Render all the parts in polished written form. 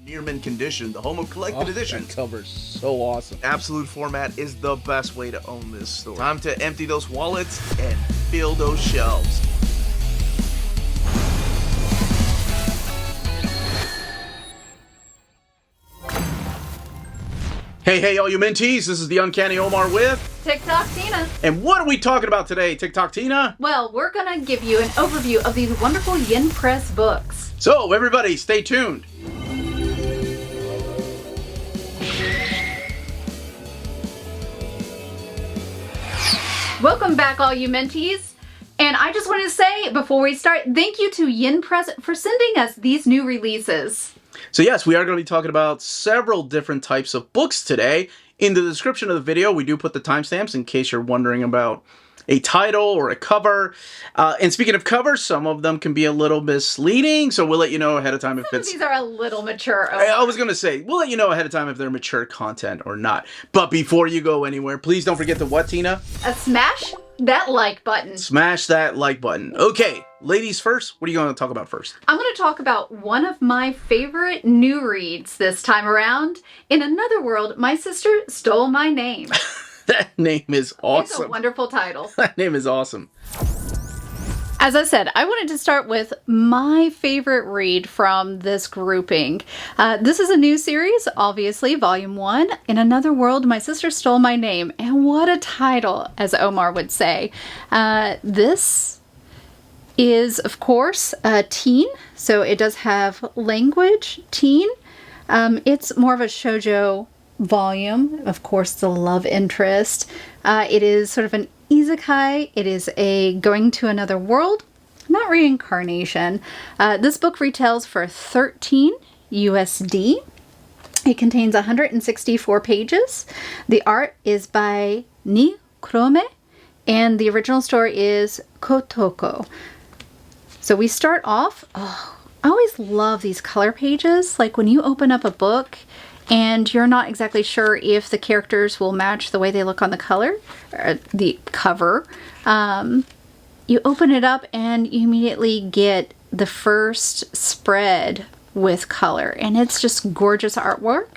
near mint condition, the Homo Collected Edition. That cover's so awesome. Absolute format is the best way to own this store. Time to empty those wallets and fill those shelves. Hey, all you mentees, this is the Uncanny Omar with Tik Tok Tina. And what are we talking about today, Tik Tok Tina? Well, we're going to give you an overview of these wonderful Yen Press books. So, everybody, stay tuned. Welcome back, all you mentees. And I just wanted to say, before we start, thank you to Yen Press for sending us these new releases. So yes, we are going to be talking about several different types of books today. In the description of the video, we do put the timestamps in case you're wondering about a title or a cover. And speaking of covers, some of them can be a little misleading, so we'll let you know ahead of time if Some it's... of these are a little mature. I was going to say, we'll let you know ahead of time if they're mature content or not. But before you go anywhere, please don't forget to what, Tina? Smash that like button. Smash that like button. Okay, ladies first, what are you going to talk about first? I'm going to talk about one of my favorite new reads this time around. In Another World, My Sister Stole My Name. That name is awesome. It's a wonderful title. That name is awesome. As I said, I wanted to start with my favorite read from this grouping. This is a new series, obviously, Volume 1. In Another World, My Sister Stole My Name. And what a title, as Omar would say. This is, of course, teen, so it does have language, teen. It's more of a shoujo volume, of course, the love interest. It is sort of an isekai. It is a going to another world, not reincarnation. This book retails for $13 USD. It contains 164 pages. The art is by Ni Kurome, and the original story is Kotoko. So we start off, I always love these color pages. Like when you open up a book and you're not exactly sure if the characters will match the way they look on the color, or the cover. You open it up and you immediately get the first spread with color, and it's just gorgeous artwork.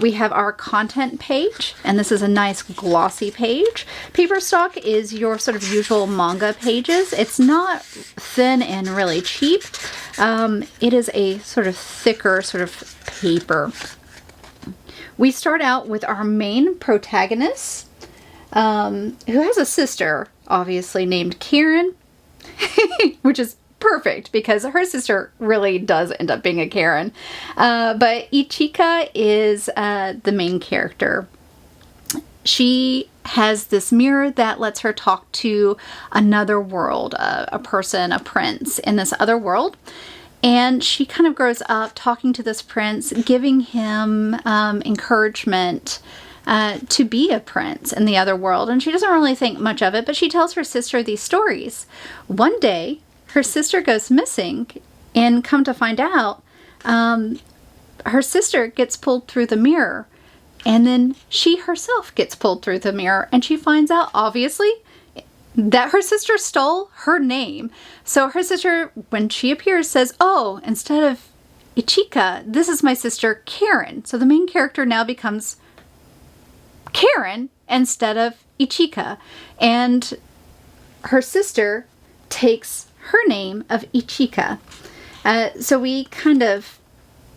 We have our content page, and this is a nice glossy page. Paper stock is your sort of usual manga pages. It's not thin and really cheap. It is a sort of thicker sort of paper. We start out with our main protagonist, who has a sister, obviously named Karen, which is perfect because her sister really does end up being a Karen. But Ichika is the main character. She has this mirror that lets her talk to another world, a person, a prince in this other world. And she kind of grows up talking to this prince, giving him encouragement to be a prince in the other world. And she doesn't really think much of it, but she tells her sister these stories. One day, her sister goes missing, and come to find out, her sister gets pulled through the mirror. And then she herself gets pulled through the mirror, and she finds out, obviously, that her sister stole her name. So her sister, when she appears, says, oh, instead of Ichika, this is my sister Karen. So the main character now becomes Karen instead of Ichika. And her sister takes her name of Ichika. So we kind of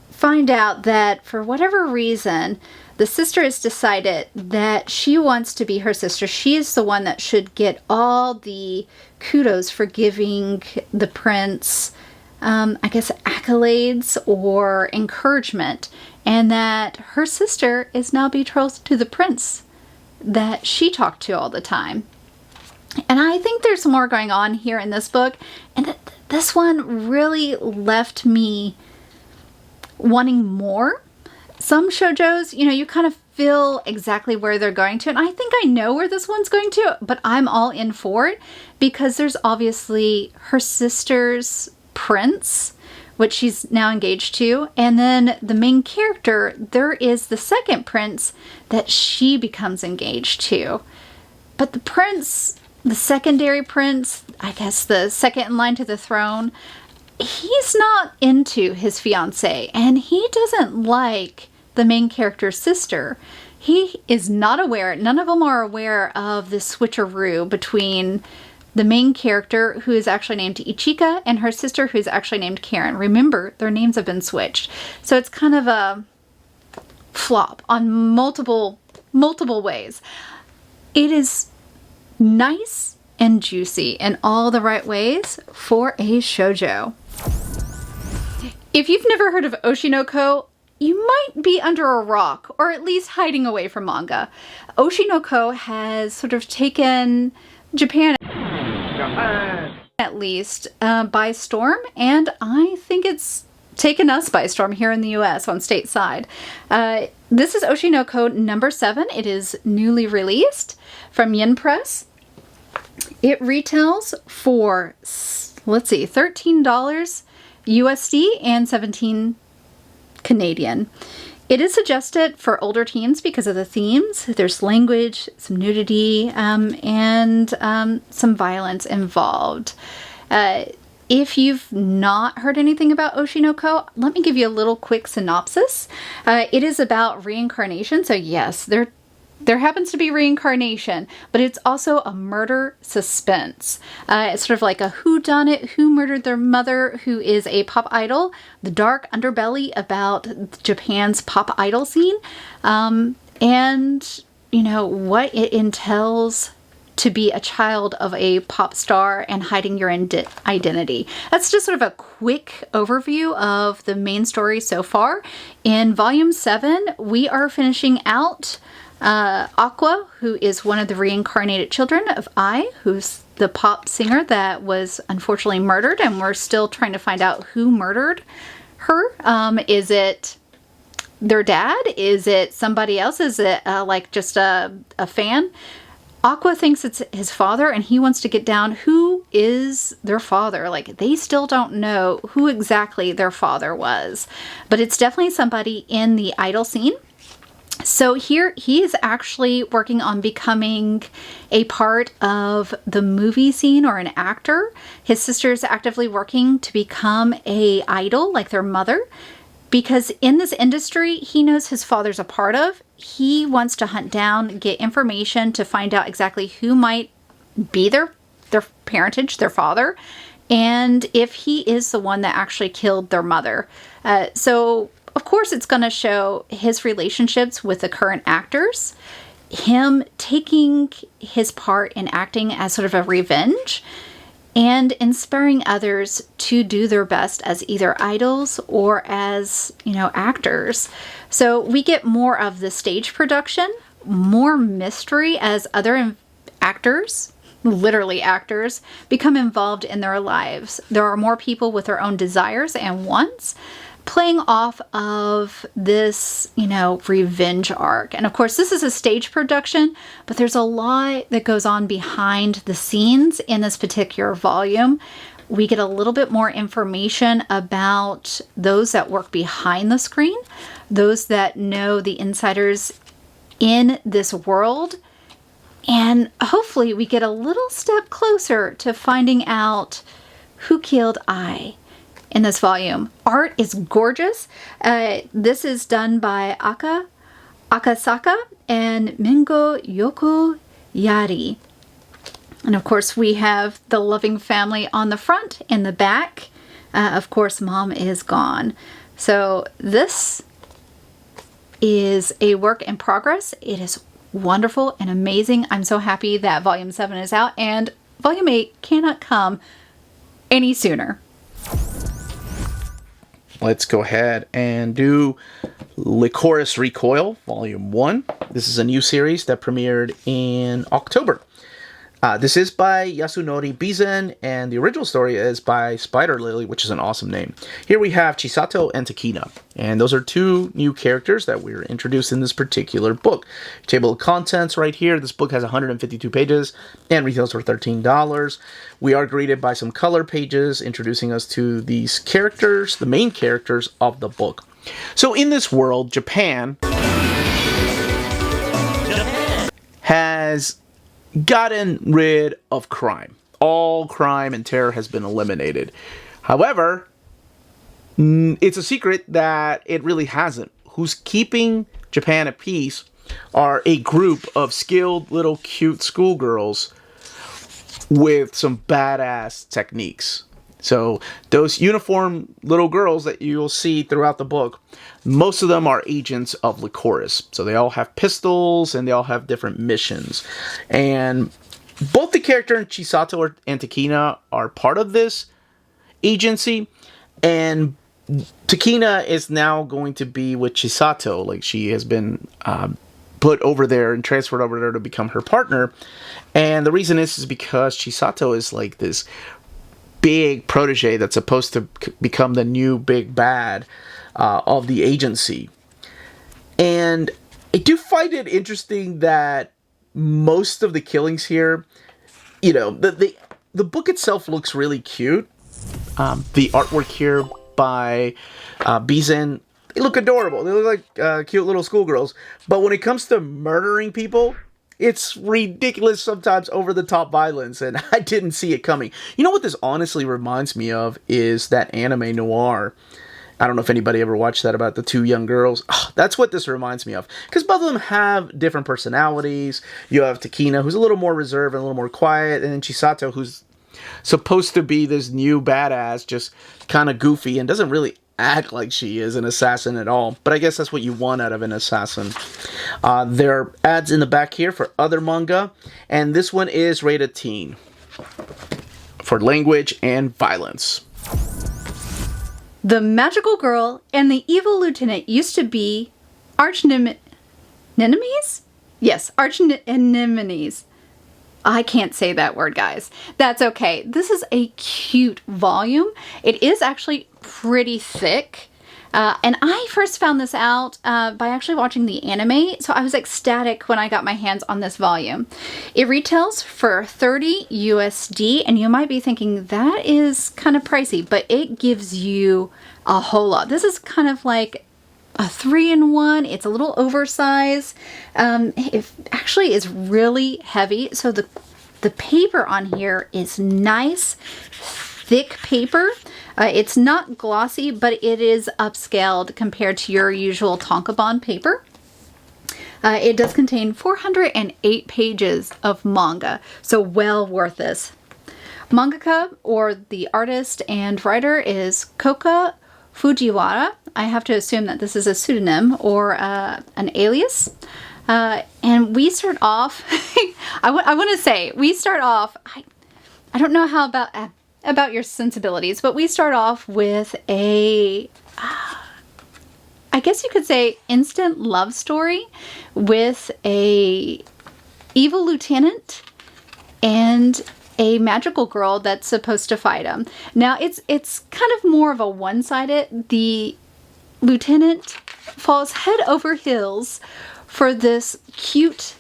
find out that for whatever reason, the sister has decided that she wants to be her sister. She is the one that should get all the kudos for giving the prince, I guess, accolades or encouragement. And that her sister is now betrothed to the prince that she talked to all the time. And I think there's more going on here in this book. And this one really left me wanting more. Some shoujos, you kind of feel exactly where they're going to. And I think I know where this one's going to, but I'm all in for it because there's obviously her sister's prince, which she's now engaged to. And then the main character, there is the second prince that she becomes engaged to. But the prince, the secondary prince, I guess the second in line to the throne, he's not into his fiancée, and he doesn't like the main character's sister. He is not aware, none of them are aware of the switcheroo between the main character, who is actually named Ichika, and her sister, who's actually named Karen. Remember, their names have been switched. So it's kind of a flop on multiple ways. It is nice and juicy in all the right ways for a shoujo. If you've never heard of Oshi No Ko, you might be under a rock, or at least hiding away from manga. Oshi No Ko has sort of taken Japan at least by storm, and I think it's taken us by storm here in the US on stateside. This is Oshi No Ko number 7. It is newly released from Yen Press. It retails for, let's see, $13 USD and $17 Canadian. It is suggested for older teens because of the themes. There's language, some nudity, and some violence involved. If you've not heard anything about Oshi No Ko, let me give you a little quick synopsis. It is about reincarnation, so yes, there happens to be reincarnation, but it's also a murder suspense. It's sort of like a whodunit, who murdered their mother, who is a pop idol, the dark underbelly about Japan's pop idol scene, and, you know, what it entails to be a child of a pop star and hiding your identity. That's just sort of a quick overview of the main story so far. In Volume 7, we are finishing out Aqua, who is one of the reincarnated children of Ai, who's the pop singer that was unfortunately murdered, and we're still trying to find out who murdered her. Is it their dad? Is it somebody else? Is it like just a fan? Aqua thinks it's his father, and he wants to get down who is their father. Like, they still don't know who exactly their father was, but it's definitely somebody in the idol scene. So here he is actually working on becoming a part of the movie scene, or an actor. His sister is actively working to become a idol like their mother, because in this industry he knows his father's a part of. He wants to hunt down, get information to find out exactly who might be their parentage, their father, and if he is the one that actually killed their mother. So of course it's going to show his relationships with the current actors, him taking his part in acting as sort of a revenge, and inspiring others to do their best as either idols or as, you know, actors. So we get more of the stage production, more mystery as other actors, literally actors, become involved in their lives. There are more people with their own desires and wants, playing off of this, you know, revenge arc. And of course, this is a stage production, but there's a lot that goes on behind the scenes in this particular volume. We get a little bit more information about those that work behind the screen, those that know the insiders in this world, and hopefully we get a little step closer to finding out who killed Ai in this volume. Art is gorgeous. This is done by Akasaka and Mingo Yoko Yari. And of course we have the loving family on the front and the back. Of course, mom is gone. So this is a work in progress. It is wonderful and amazing. I'm so happy that Volume 7 is out, and Volume 8 cannot come any sooner. Let's go ahead and do Lycoris Recoil, Volume 1. This is a new series that premiered in October. This is by Yasunori Bizen, and the original story is by Spider Lily, which is an awesome name. Here we have Chisato and Takina, and those are two new characters that we're introduced in this particular book. Table of contents right here. This book has 152 pages and retails for $13. We are greeted by some color pages introducing us to these characters, the main characters of the book. So in this world, Japan has gotten rid of crime. All crime and terror has been eliminated. However, It's a secret that it really hasn't. Who's keeping Japan at peace are a group of skilled little cute schoolgirls with some badass techniques. So those uniform little girls that you'll see throughout the book, most of them are agents of Lycoris. So they all have pistols and they all have different missions. And both the character in Chisato and Takina are part of this agency. And Takina is now going to be with Chisato. Like, she has been put over there and transferred over there to become her partner. And the reason is because Chisato is like this big protege that's supposed to become the new big bad of the agency. And I do find it interesting that most of the killings here, you know, the book itself looks really cute. The artwork here by Bizen, they look adorable. They look like cute little schoolgirls. But when it comes to murdering people, it's ridiculous, sometimes over-the-top violence, and I didn't see it coming. You know what this honestly reminds me of is that anime noir. I don't know if anybody ever watched that about the two young girls. Oh, that's what this reminds me of. Because both of them have different personalities. You have Takina, who's a little more reserved and a little more quiet, and then Chisato, who's supposed to be this new badass, just kind of goofy and doesn't really act like she is an assassin at all. But I guess that's what you want out of an assassin. There are ads in the back here for other manga, and this one is rated teen for language and violence. The magical girl and the evil lieutenant used to be archenemies? Yes, archenemies. I can't say that word, guys. That's okay. This is a cute volume. It is actually pretty thick. And I first found this out by actually watching the anime, so I was ecstatic when I got my hands on this volume. It retails for $30 USD, and you might be thinking that is kind of pricey, but it gives you a whole lot. This is kind of like a 3-in-1. It's a little oversized. It actually is really heavy, so the paper on here is nice, thick paper. It's not glossy, but it is upscaled compared to your usual tankobon paper. It does contain 408 pages of manga, so well worth this. Mangaka, or the artist and writer, is Koka Fujiwara. I have to assume that this is a pseudonym or an alias. And we start off, I want to say, we start off, I don't know how about your sensibilities, but we start off with a, I guess you could say, instant love story with a evil lieutenant and a magical girl that's supposed to fight him. Now, it's kind of more of a one-sided. The lieutenant falls head over heels for this cute,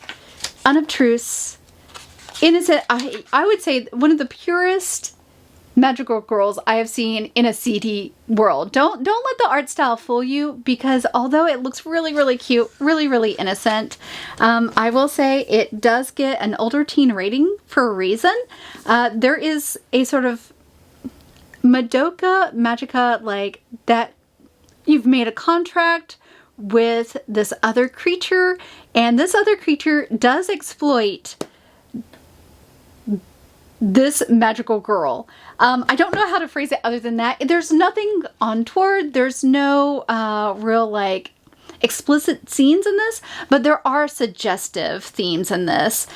unobtrusive, innocent, I would say one of the purest magical girls I have seen in a CD world. Don't let the art style fool you, because although it looks really, really cute, really, really innocent, I will say it does get an older teen rating for a reason. There is a sort of Madoka Magica, like that you've made a contract with this other creature, and this other creature does exploit this magical girl. I don't know how to phrase it other than that. There's nothing untoward. There's no real like explicit scenes in this, but there are suggestive themes in this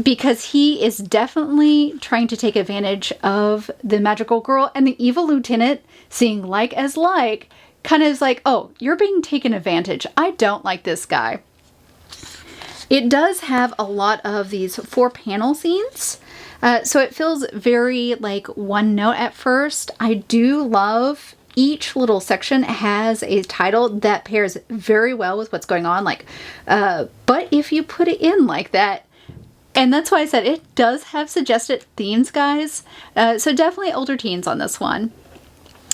because he is definitely trying to take advantage of the magical girl, and the evil lieutenant, seeing like as like, kind of is like, oh, you're being taken advantage. I don't like this guy. It does have a lot of these 4-panel scenes. So it feels very like one note at first. I do love each little section has a title that pairs very well with what's going on. Like, but if you put it in like that, and that's why I said it does have suggested themes, guys. So definitely older teens on this one.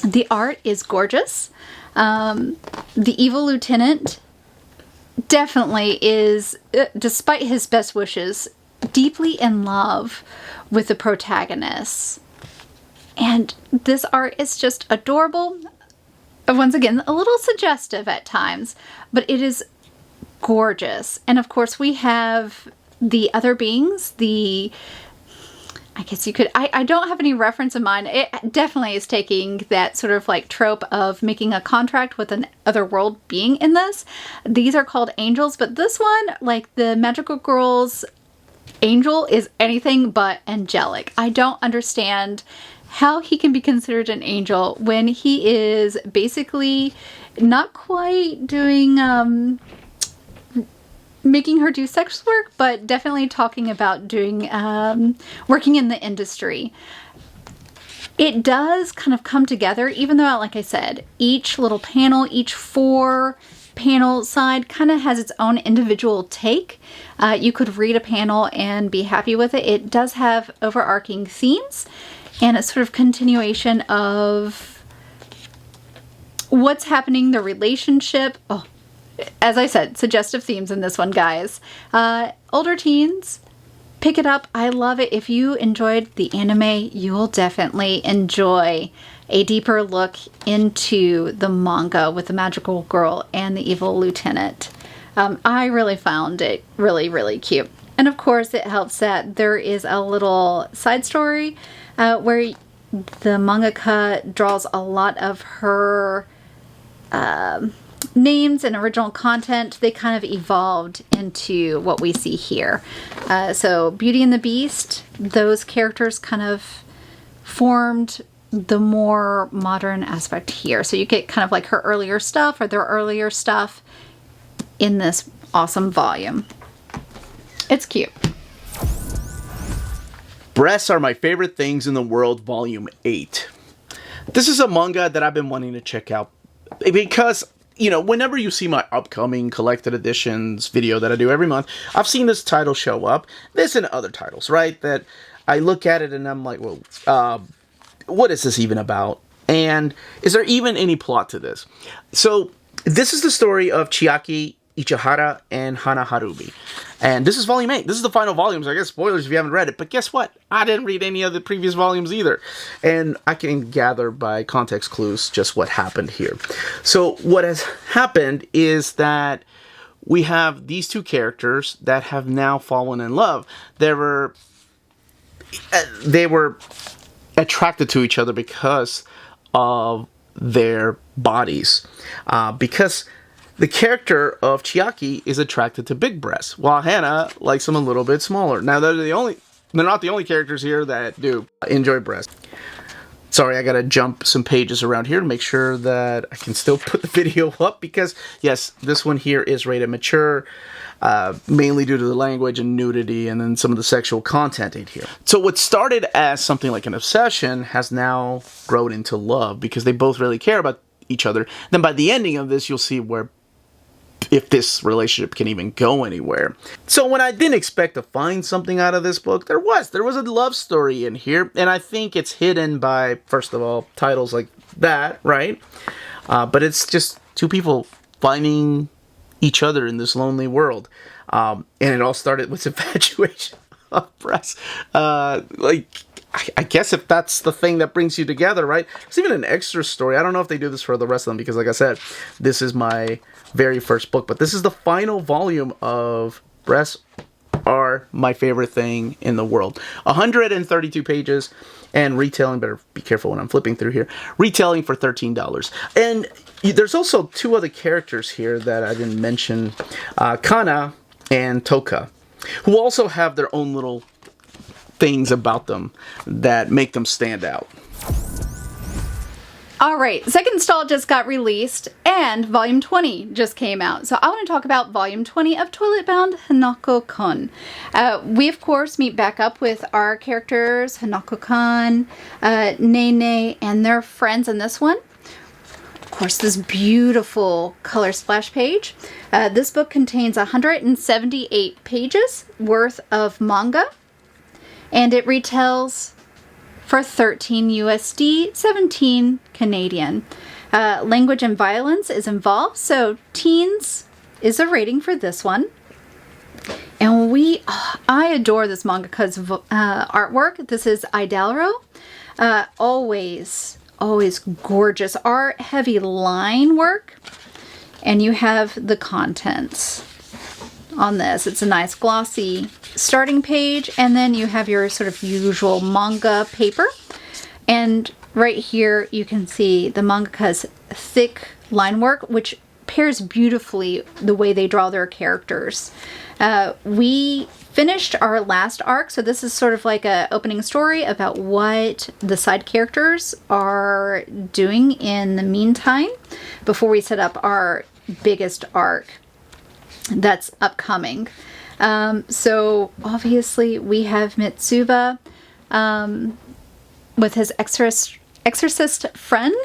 The art is gorgeous. The evil lieutenant definitely is, despite his best wishes, deeply in love with the protagonist. And this art is just adorable. Once again, a little suggestive at times, but it is gorgeous. And of course we have the other beings, I guess you could, I don't have any reference in mind. It definitely is taking that sort of like trope of making a contract with an otherworld being in this. These are called angels, but this one, like the magical girl's angel, is anything but angelic. I don't understand how he can be considered an angel when he is basically not quite doing, making her do sex work, but definitely talking about doing, working in the industry. It does kind of come together, even though, like I said, each little panel, each 4-panel side kind of has its own individual take. You could read a panel and be happy with it. It does have overarching themes, and it's sort of continuation of what's happening, the relationship. Oh, as I said, suggestive themes in this one, guys. Older teens, pick it up. I love it. If you enjoyed the anime, you will definitely enjoy a deeper look into the manga with the magical girl and the evil lieutenant. I really found it really, really cute. And of course, it helps that there is a little side story where the mangaka draws a lot of her names and original content. They kind of evolved into what we see here. So Beauty and the Beast, those characters kind of formed the more modern aspect here. So you get kind of like her earlier stuff or their earlier stuff in this awesome volume. It's cute. Breasts Are My Favorite Things in the World, Volume 8. This is a manga that I've been wanting to check out because, you know, whenever you see my upcoming collected editions video that I do every month, I've seen this title show up. This and other titles, right? That I look at it and I'm like, well, what is this even about? And is there even any plot to this? So this is the story of Chiaki, Ichihara, and Hana Harubi. And this is volume 8. This is the final volume, so I guess spoilers if you haven't read it. But guess what? I didn't read any of the previous volumes either. And I can gather by context clues just what happened here. So what has happened is that we have these two characters that have now fallen in love. They were attracted to each other because of their bodies. Because the character of Chiaki is attracted to big breasts, while Hana likes them a little bit smaller. Now, they're not the only characters here that do enjoy breasts. Sorry, I gotta jump some pages around here to make sure that I can still put the video up, because, yes, this one here is rated mature, mainly due to the language and nudity and then some of the sexual content in here. So what started as something like an obsession has now grown into love, because they both really care about each other. Then by the ending of this, you'll see if this relationship can even go anywhere. So when I didn't expect to find something out of this book, there was a love story in here, and I think it's hidden by, first of all, titles like that, right? But it's just two people finding each other in this lonely world. And it all started with infatuation of breasts. I guess if that's the thing that brings you together, right? There's even an extra story. I don't know if they do this for the rest of them, because like I said, this is my very first book. But this is the final volume of Breasts Are My Favorite Thing in the World. 132 pages, and retailing, better be careful when I'm flipping through here, retailing for $13. And there's also two other characters here that I didn't mention, Kana and Toka, who also have their own little things about them that make them stand out. Alright, second stall just got released, and volume 20 just came out. So I want to talk about volume 20 of Toilet Bound Hanako-kun. We, of course, meet back up with our characters, Hanako-kun, Nene, and their friends in this one. Of course, this beautiful color splash page. This book contains 178 pages worth of manga, and it retails for $13 USD, 17 Canadian. Language and violence is involved, so teens is a rating for this one. And I adore this manga because of artwork. This is Idalro. Always always gorgeous art, heavy line work, and you have the contents on this. It's a nice glossy starting page, and then you have your sort of usual manga paper. And right here you can see the mangaka's thick line work, which pairs beautifully the way they draw their characters. We finished our last arc, so this is sort of like a opening story about what the side characters are doing in the meantime before we set up our biggest arc that's upcoming. So obviously we have Mitsuba with his exorcist friend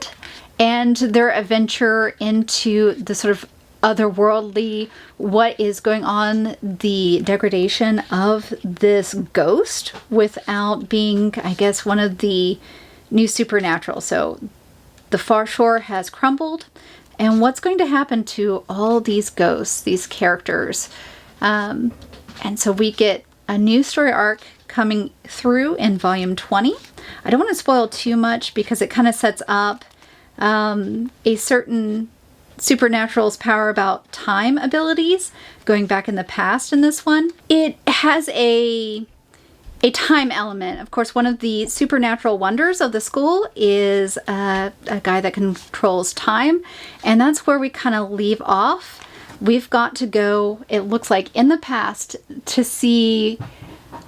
and their adventure into the sort of otherworldly, what is going on, the degradation of this ghost without being, I guess, one of the new supernatural. So the far shore has crumbled, and what's going to happen to all these ghosts, these characters? And so we get a new story arc coming through in volume 20. I don't want to spoil too much because it kind of sets up a certain supernatural's power about time abilities going back in the past in this one. It has a time element. Of course, one of the supernatural wonders of the school is a guy that controls time, and that's where we kind of leave off. We've got to go, it looks like, in the past to see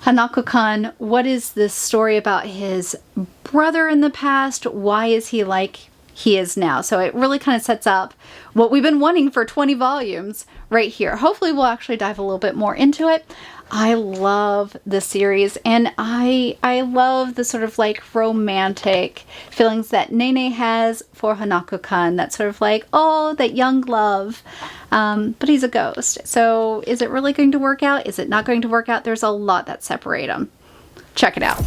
Hanako-kun. What is this story about his brother in the past? Why is he like he is now? So it really kind of sets up what we've been wanting for 20 volumes right here. Hopefully we'll actually dive a little bit more into it. I love this series, and I love the sort of like romantic feelings that Nene has for Hanako-kun. That sort of like, oh, that young love. But he's a ghost. So is it really going to work out? Is it not going to work out? There's a lot that separate them. Check it out.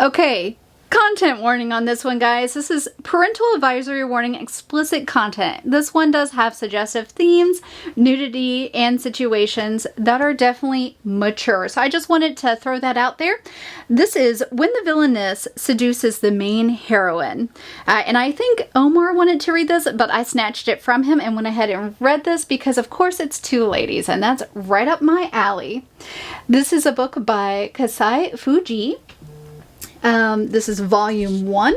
Okay. Content warning on this one, guys. This is parental advisory warning, explicit content. This one does have suggestive themes, nudity, and situations that are definitely mature. So I just wanted to throw that out there. This is when the villainess seduces the main heroine. And I think Omar wanted to read this, but I snatched it from him and went ahead and read this because, of course, it's two ladies, and that's right up my alley. This is a book by Kasai Fuji. This is volume 1.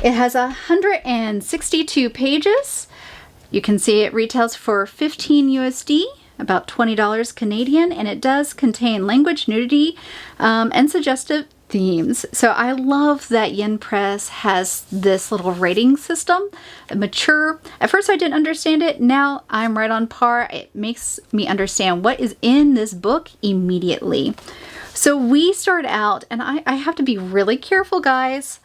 It has 162 pages. You can see it retails for 15 USD, about $20 Canadian, and it does contain language, nudity, and suggestive themes. So I love that Yen Press has this little rating system, mature. At first I didn't understand it. Now I'm right on par. It makes me understand what is in this book immediately. So we start out, and I have to be really careful, guys.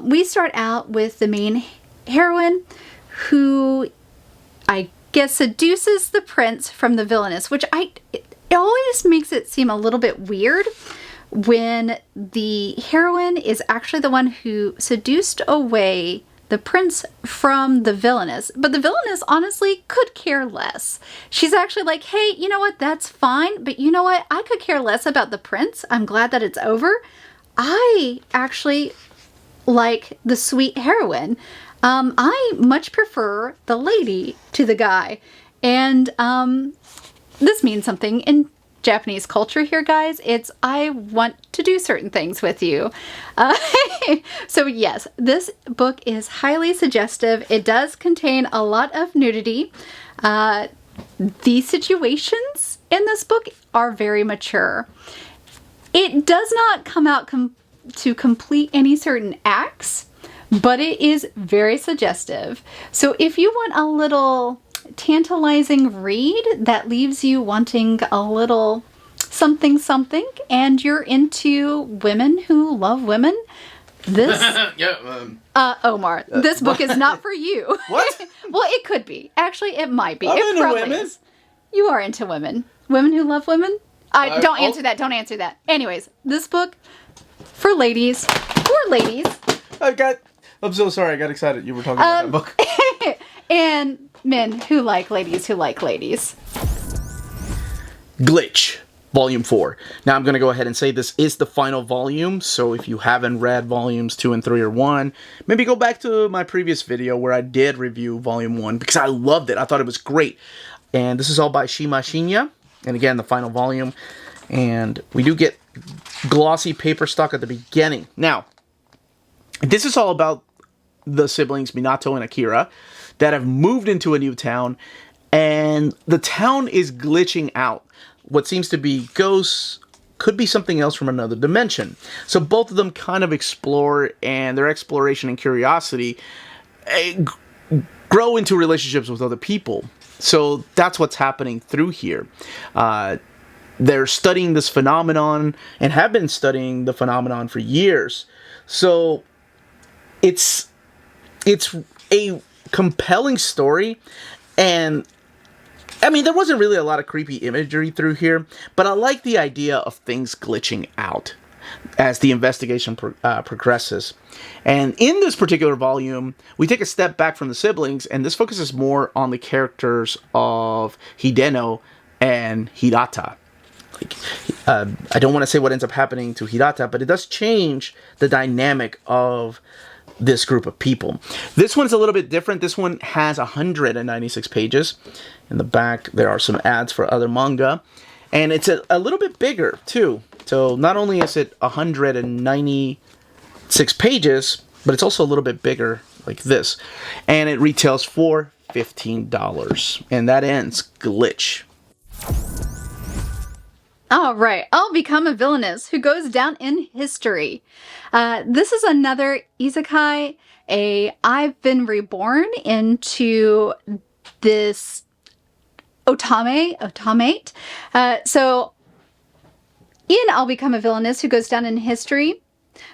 We start out with the main heroine who, I guess, seduces the prince from the villainess, which it always makes it seem a little bit weird when the heroine is actually the one who seduced away the prince from the villainess. But the villainess honestly could care less. She's actually like, hey, you know what? That's fine. But you know what? I could care less about the prince. I'm glad that it's over. I actually like the sweet heroine. I much prefer the lady to the guy. And this means something in Japanese culture here, guys. It's, I want to do certain things with you. So yes, this book is highly suggestive. It does contain a lot of nudity. The situations in this book are very mature. It does not come out to complete any certain acts, but it is very suggestive. So if you want a little tantalizing read that leaves you wanting a little something something, and you're into women who love women, this Omar, this book is not for you. What? Well, it could be. Actually, it might be. I'm it into probably women. is. You are into women. Women who love women? Don't answer that. Don't answer that. Anyways, this book for ladies. For ladies. I'm so sorry. I got excited. You were talking about that book. And men who like ladies who like ladies. Glitch. Volume 4. Now I'm going to go ahead and say this is the final volume, so if you haven't read volumes 2 and 3 or 1, maybe go back to my previous video where I did review volume 1, because I loved it. I thought it was great. And this is all by Shima Shinya, and again, the final volume. And we do get glossy paper stock at the beginning. Now, this is all about the siblings Minato and Akira that have moved into a new town, and the town is glitching out. What seems to be ghosts could be something else from another dimension. So both of them kind of explore, and their exploration and curiosity grow into relationships with other people. So that's what's happening through here. They're studying this phenomenon and have been studying the phenomenon for years. So it's a compelling story, and I mean, there wasn't really a lot of creepy imagery through here, but I like the idea of things glitching out as the investigation progresses. And in this particular volume, we take a step back from the siblings, and this focuses more on the characters of Hideno and Hirata. I don't want to say what ends up happening to Hirata, but it does change the dynamic of this group of people. This one's a little bit different. This one has 196 pages. In the back, there are some ads for other manga. And it's a little bit bigger, too. So not only is it 196 pages, but it's also a little bit bigger, like this. And it retails for $15. And that ends Glitch. All right, I'll Become a Villainess, who goes down in history. This is another isekai, I've been reborn into this automate. So in I'll Become a Villainess, who goes down in history,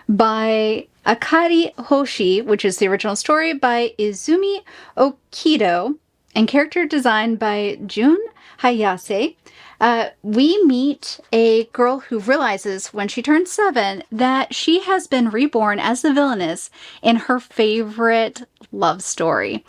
by Akari Hoshi, which is the original story, by Izumi Okido, and character design by Jun Hayase. We meet a girl who realizes when she turns 7 that she has been reborn as the villainess in her favorite love story.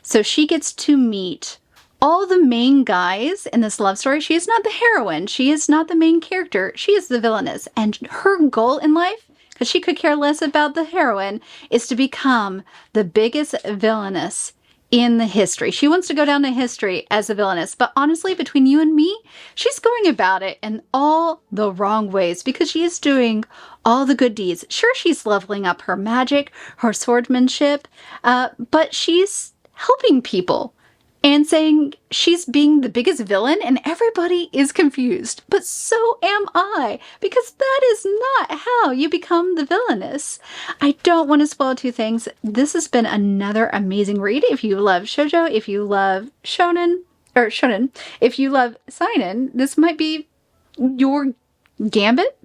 So she gets to meet all the main guys in this love story. She is not the heroine. She is not the main character. She is the villainess. And her goal in life, because she could care less about the heroine, is to become the biggest villainess in the history. She wants to go down to history as a villainess, but honestly, between you and me, she's going about it in all the wrong ways, because she is doing all the good deeds. Sure, she's leveling up her magic, her swordsmanship, but she's helping people and saying she's being the biggest villain, and everybody is confused. But so am I, because that is not how you become the villainess. I don't want to spoil two things. This has been another amazing read. If you love shoujo, if you love shonen, if you love seinen, this might be your gambit.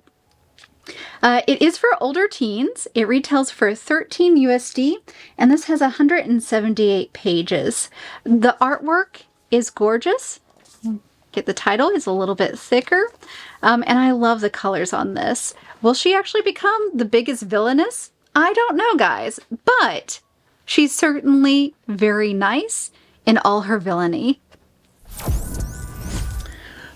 It is for older teens. It retails for $13 USD, and this has 178 pages. The artwork is gorgeous. Get the title, it's a little bit thicker, and I love the colors on this. Will she actually become the biggest villainess? I don't know, guys, but she's certainly very nice in all her villainy.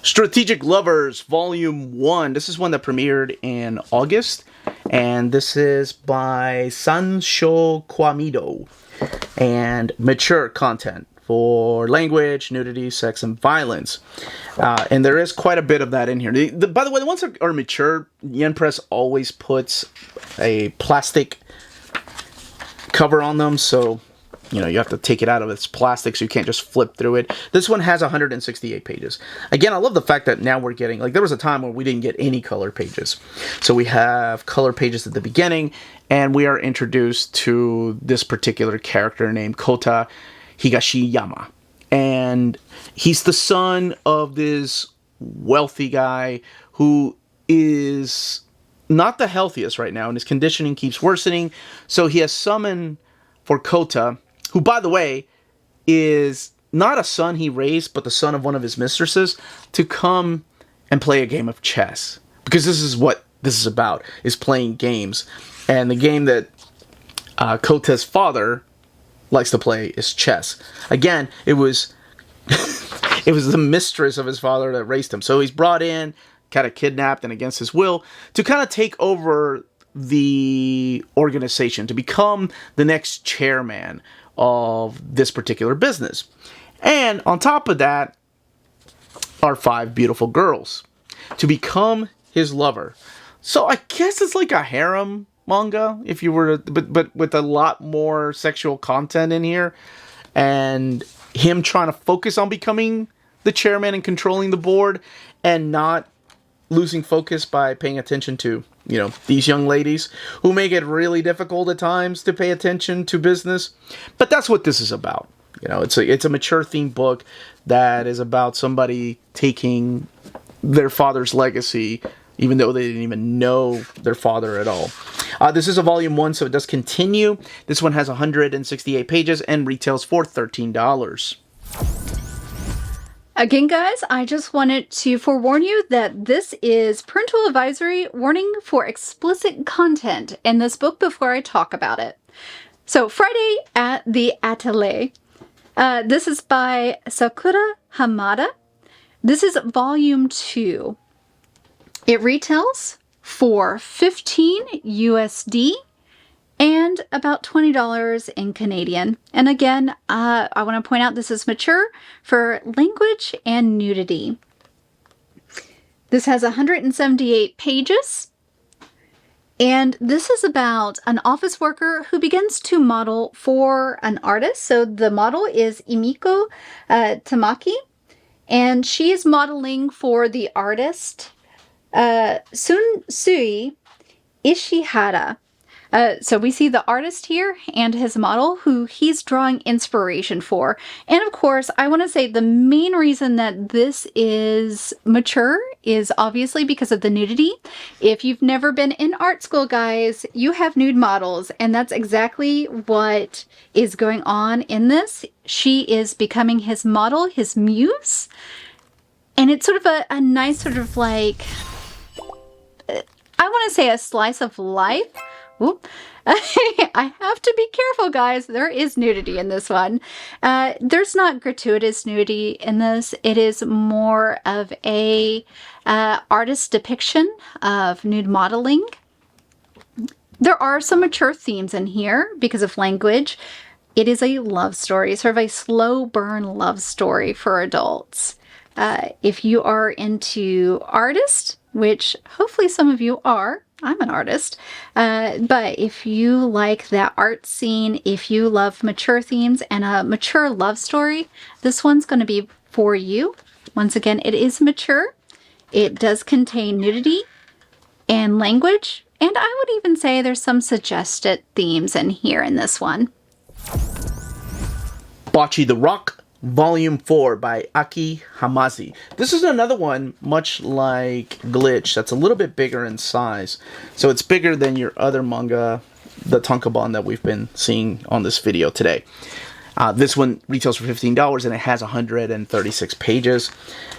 Strategic Lovers, Volume 1. This is one that premiered in August, and this is by Sansho Kwamido. And mature content for language, nudity, sex, and violence. And there is quite a bit of that in here. By the way, the ones that are mature, Yen Press always puts a plastic cover on them, so you know, you have to take it out of its plastic, so you can't just flip through it. This one has 168 pages. Again, I love the fact that now we're getting, like, there was a time when we didn't get any color pages. So we have color pages at the beginning, and we are introduced to this particular character named Kota Higashiyama. And he's the son of this wealthy guy who is not the healthiest right now, and his conditioning keeps worsening. So he has summoned for Kota, who, by the way, is not a son he raised, but the son of one of his mistresses, to come and play a game of chess. Because this is what this is about, is playing games. And the game that Kota's father likes to play is chess. Again, it was it was the mistress of his father that raised him. So he's brought in kind of kidnapped and against his will to kind of take over the organization, to become the next chairman of this particular business. And on top of that are 5 beautiful girls to become his lover. So I guess it's like a harem manga, if you were to, but with a lot more sexual content in here, and him trying to focus on becoming the chairman and controlling the board, and not losing focus by paying attention to, you know, these young ladies who make it really difficult at times to pay attention to business. But that's what this is about. You know, it's a mature themed book that is about somebody taking their father's legacy, even though they didn't even know their father at all. This is a volume 1, so it does continue. This one has 168 pages and retails for $13. Again, guys, I just wanted to forewarn you that this is parental advisory warning for explicit content in this book before I talk about it. So, Friday at the Atelier. This is by Sakura Hamada. This is volume 2. It retails for $15 USD and about $20 in Canadian. And again, I want to point out this is mature for language and nudity. This has 178 pages. And this is about an office worker who begins to model for an artist. So the model is Imiko Tamaki, and she is modeling for the artist Sunsui Ishihara. So we see the artist here and his model who he's drawing inspiration for. And of course, I want to say the main reason that this is mature is obviously because of the nudity. If you've never been in art school, guys, you have nude models, and that's exactly what is going on in this. She is becoming his model, his muse. And it's sort of a nice sort of like, I want to say a slice of life. Oop. I have to be careful, guys. There is nudity in this one. There's not gratuitous nudity in this. It is more of a artist depiction of nude modeling. There are some mature themes in here because of language. It is a love story, sort of a slow burn love story for adults. If you are into artists, which hopefully some of you are, I'm an artist, but if you like that art scene, if you love mature themes and a mature love story, this one's going to be for you. Once again, it is mature. It does contain nudity and language, and I would even say there's some suggested themes in here in this one. Bocchi the Rock, Volume 4 by Aki Hamazi. This is another one, much like Glitch, that's a little bit bigger in size. So it's bigger than your other manga, the tankobon that we've been seeing on this video today. This one retails for $15 and it has 136 pages.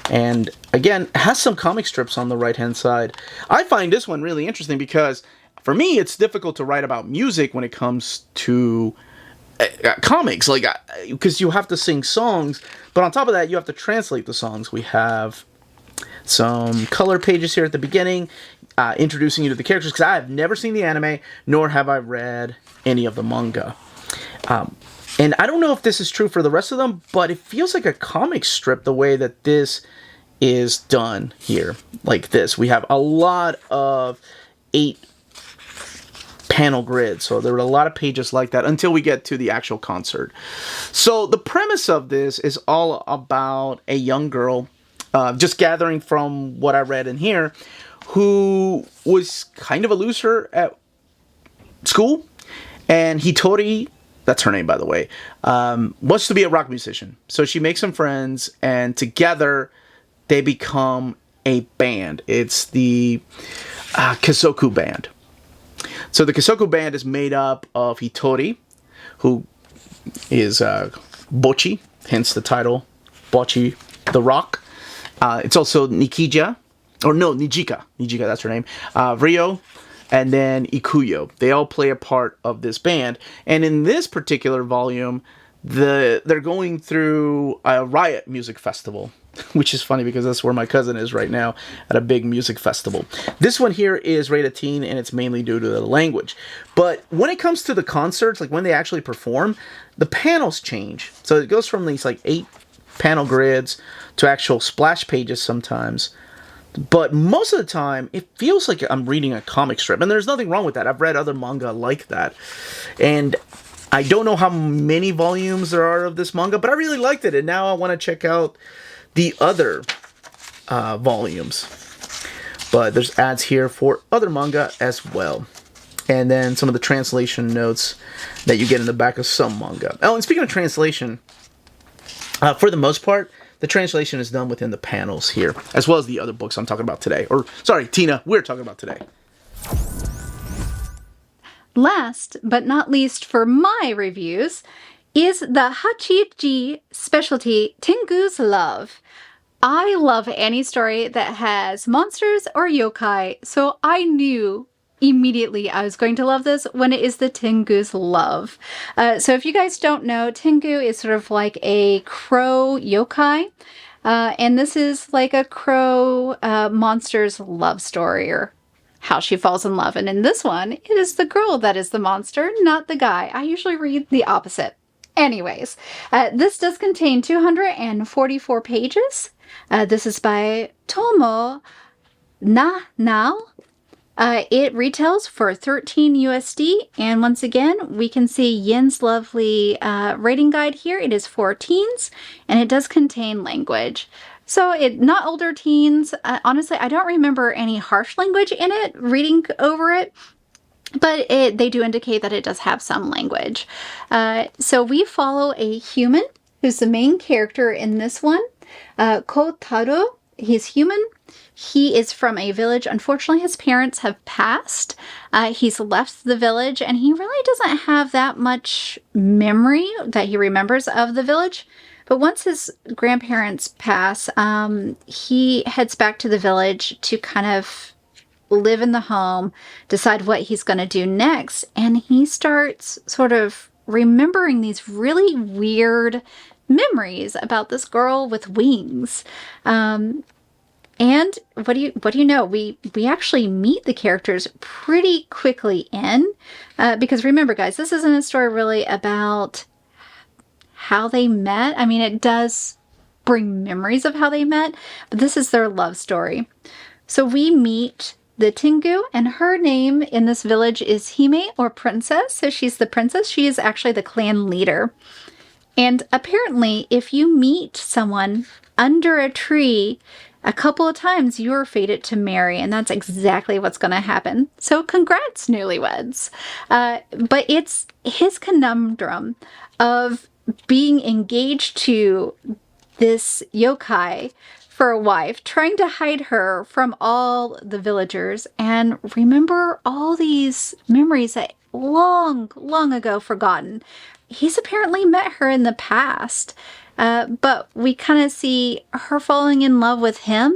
And again, it has some comic strips on the right-hand side. I find this one really interesting because for me, it's difficult to write about music when it comes to comics, like, because you have to sing songs, but on top of that you have to translate the songs. We have some color pages here at the beginning introducing you to the characters, because I have never seen the anime nor have I read any of the manga, and I don't know if this is true for the rest of them, but it feels like a comic strip the way that this is done here. Like this, we have a lot of 8 panel grid, so there are a lot of pages like that until we get to the actual concert. So the premise of this is all about a young girl, just gathering from what I read in here, who was kind of a loser at school, and Hitori, that's her name by the way, wants to be a rock musician. So she makes some friends, and together they become a band. It's the Kisoku band. So the Kisoku band is made up of Hitori, who is Bocchi, hence the title, Bocchi the Rock. It's also Nijika, that's her name, Ryo, and then Ikuyo. They all play a part of this band. And in this particular volume, they're going through a Riot music festival, which is funny because that's where my cousin is right now, at a big music festival. This one here is rated teen, and it's mainly due to the language. But when it comes to the concerts, like when they actually perform, the panels change. So it goes from these like 8 panel grids to actual splash pages sometimes. But most of the time, it feels like I'm reading a comic strip. And there's nothing wrong with that. I've read other manga like that. And I don't know how many volumes there are of this manga, but I really liked it. And now I want to check out the other volumes. But there's ads here for other manga as well. And then some of the translation notes that you get in the back of some manga. Oh, and speaking of translation, for the most part, the translation is done within the panels here, as well as the other books I'm talking about today. Or, sorry, Tina, we're talking about today. Last but not least for my reviews is the Hachioji specialty Tengu's Love. I love any story that has monsters or yokai, so I knew immediately I was going to love this when it is the Tengu's Love. So if you guys don't know, Tengu is sort of like a crow yokai, and this is like a crow monster's love story, or how she falls in love. And in this one, it is the girl that is the monster, not the guy. I usually read the opposite. Anyways, this does contain 244 pages. This is by Tomo Now. It retails for $13 USD, and once again, we can see Yin's lovely rating guide here. It is for teens, and it does contain language. So, not older teens. Honestly, I don't remember any harsh language in it, reading over it, but they do indicate that it does have some language. So, we follow a human who's the main character in this one, Kotaro. He's human. He is from a village. Unfortunately, his parents have passed. He's left the village, and he really doesn't have that much memory that he remembers of the village. But once his grandparents pass, he heads back to the village to kind of live in the home, decide what he's going to do next, and he starts sort of remembering these really weird memories about this girl with wings. And what do you know? We actually meet the characters pretty quickly because remember, guys, this isn't a story really about how they met. I mean, it does bring memories of how they met, but this is their love story. So we meet the Tengu, and her name in this village is Hime, or princess. So she's the princess. She is actually the clan leader. And apparently, if you meet someone under a tree a couple of times, you're fated to marry, and that's exactly what's going to happen. So congrats, newlyweds. But it's his conundrum of being engaged to this yokai for a wife, trying to hide her from all the villagers, and remember all these memories that long, long ago forgotten. He's apparently met her in the past, but we kind of see her falling in love with him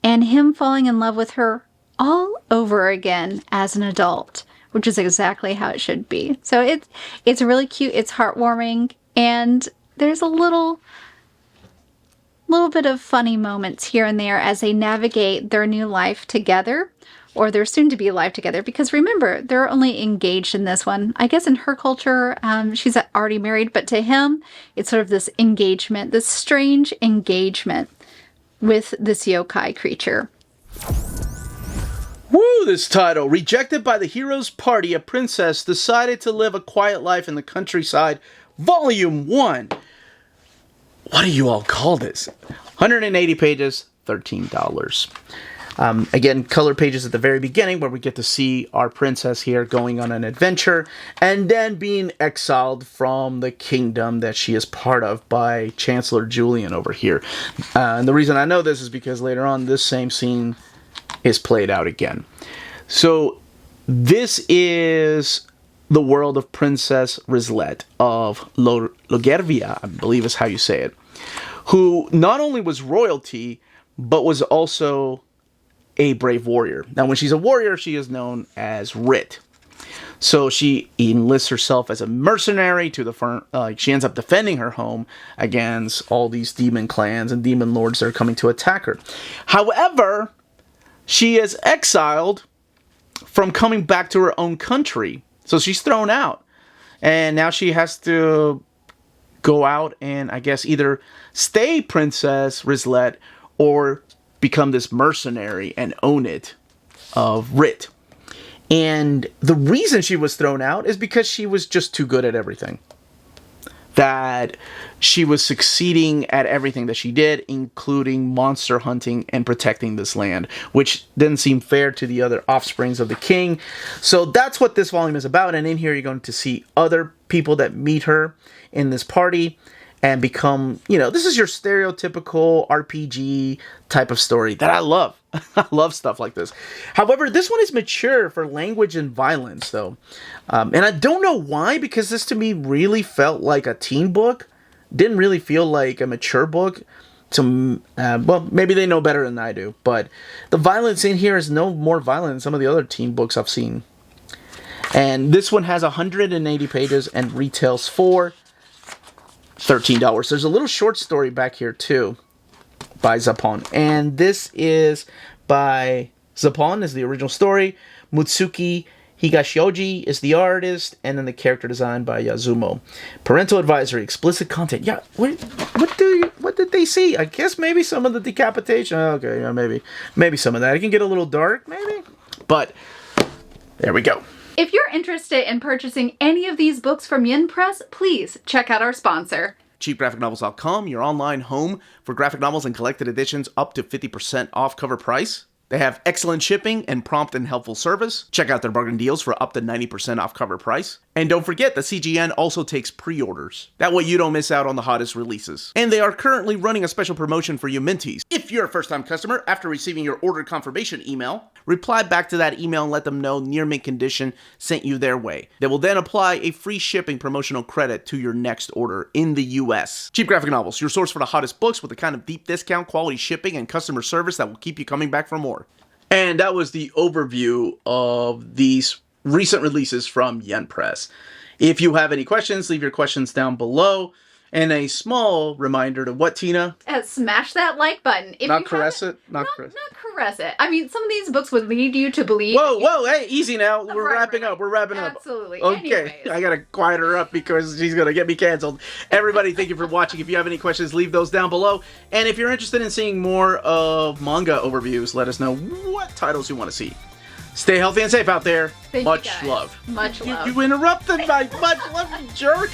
and him falling in love with her all over again as an adult, which is exactly how it should be. So it's really cute, it's heartwarming, and there's a little bit of funny moments here and there as they navigate their new life together, or their soon-to-be life together, because remember, they're only engaged in this one. I guess in her culture, she's already married, but to him, it's sort of this engagement, this strange engagement with this yokai creature. Woo, this title. Rejected by the hero's party, a princess decided to live a quiet life in the countryside. Volume 1. What do you all call this? 180 pages, $13. Again, color pages at the very beginning where we get to see our princess here going on an adventure and then being exiled from the kingdom that she is part of by Chancellor Julian over here. And the reason I know this is because later on this same scene is played out again. So this is the world of Princess Rizlet of Logervia, I believe is how you say it, who not only was royalty, but was also a brave warrior. Now, when she's a warrior, she is known as Rit. So she enlists herself as a mercenary to the front. She ends up defending her home against all these demon clans and demon lords that are coming to attack her. However, she is exiled from coming back to her own country. So she's thrown out. And now she has to go out and, I guess, either stay Princess Rizlet or become this mercenary and own it of Rit. And the reason she was thrown out is because she was just too good at everything. That she was succeeding at everything that she did, including monster hunting and protecting this land, which didn't seem fair to the other offsprings of the king. So that's what this volume is about. And in here, you're going to see other people that meet her in this party and become, this is your stereotypical RPG type of story that I love. I love stuff like this. However, this one is mature for language and violence, though. And I don't know why, because this to me really felt like a teen book. Didn't really feel like a mature book. Well, maybe they know better than I do. But the violence in here is no more violent than some of the other teen books I've seen. And this one has 180 pages and retails for $13. There's a little short story back here too by Zappon, and this is by Zappon is the original story. Mutsuki Higashioji is the artist, and then the character design by Yazumo. Parental advisory, explicit content. Yeah, what did they see? I guess maybe some of the decapitation. Okay, yeah, maybe some of that. It can get a little dark, maybe, but there we go. If you're interested in purchasing any of these books from Yen Press, please check out our sponsor. CheapGraphicNovels.com, your online home for graphic novels and collected editions up to 50% off cover price. They have excellent shipping and prompt and helpful service. Check out their bargain deals for up to 90% off cover price. And don't forget, the CGN also takes pre-orders. That way you don't miss out on the hottest releases. And they are currently running a special promotion for you Minties. If you're a first-time customer, after receiving your order confirmation email, reply back to that email and let them know Near Mint Condition sent you their way. They will then apply a free shipping promotional credit to your next order in the US. Cheap Graphic Novels, your source for the hottest books with the kind of deep discount, quality shipping, and customer service that will keep you coming back for more. And that was the overview of these recent releases from Yen Press. If you have any questions, leave your questions down below. And a small reminder to what, Tina? Smash that like button. If not caress it? Not caress it. I mean, some of these books would lead you to believe... Whoa, hey, easy now. We're wrapping up. Absolutely. Okay, Anyways. I gotta quiet her up because she's gonna get me canceled. Everybody, thank you for watching. If you have any questions, leave those down below. And if you're interested in seeing more of manga overviews, let us know what titles you want to see. Stay healthy and safe out there. Thank Much you guys. love. Much love. You interrupted my much love, you jerk.